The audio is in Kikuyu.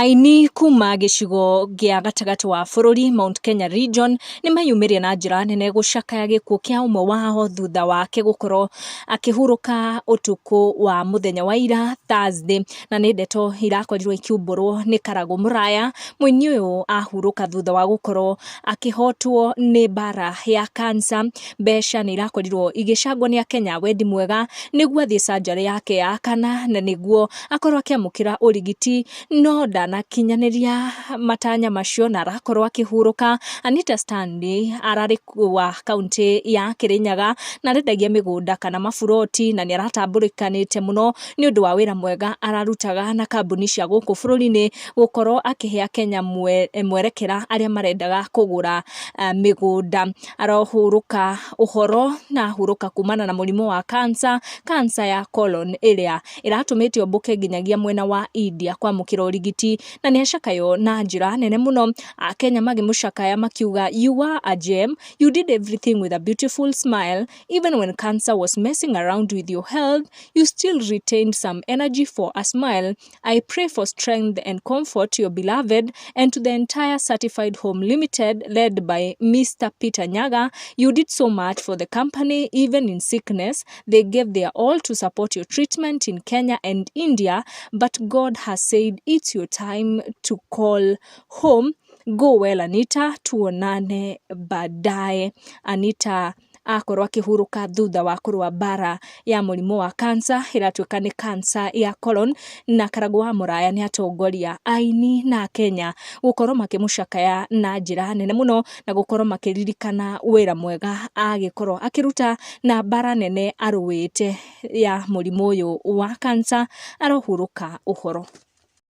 Aini kuma gĩcigo gĩa gatagati wa bũrũri Mount Kenya region nĩ mayumĩria na njĩra nene gũcakaya gĩkuũ kĩa ũmwe wao thutha wake gũkorwo akĩhurũka ũtukũ wa mũthenya wa ira Thursday, na nĩ ndeto irakorirwo ikiumbũrwo nĩ Karagũ Mũraya. Mũini ũyũ ahurũka thutha wa gũkorwo akĩhotwo nĩ bara ya cancer. Mbeca nĩ irakorirwo igĩcangwo nĩ Akenya wendi mwega nĩguo athiĩ surgery yake ya kana na nĩguo akorwo akĩamũkĩra ũrigiti, no ndanakinyanĩria matanya macio na arakorwo akĩhurũka. Anita Stanley ararĩ wa kaunti ya Kirinyaga na arendagia mĩgũnda kana maburoti, na nĩ aratambũrĩkanĩte mũno nĩ ũndũ wa wĩra mwega ararutaga na kambuni cia gũkũ bũrũri-inĩ gũkorwo akĩhe Akenya mwerekera arĩa marendaga kũgũra mĩgũnda. Arohurũka Uhoro na ahurũka kumana na mũrimũ wa cancer ya colon ĩrĩa ĩratũmĩte ombũke nginyagia mwena wa India kwamũkĩra ũrigiti, na nĩ acakayo na njĩra nene mũno. Akenya magĩmũcakaya makiuga, "You are a gem, you did everything with a beautiful smile, even when cancer was messing around with your health, you still retained some energy for a smile. I pray for strength and comfort to your beloved and to the entire Certified Home Limited led by Mr. Peter Nyaga. You did so much for the company, even in sickness. They gave their all to support your treatment in Kenya and India, but God has said it's your time to call home. Go well, Anita. Tuonane baadaye." Anita akorwo akĩhurũka thutha wa kũrũa bara ya mũrimũ wa cancer ĩratuĩka nĩ cancer ya colon, na Karagũ wa Mũraya nĩ atongoria aini na Kenya gũkorwo makĩmũcakaya na njĩra nene mũno na gũkorwo makĩririkana wĩra mwega agĩkorwo akĩruta na bara nene arũĩte ya mũrimũ ũyũ wa cancer. Arohurũka Uhoro.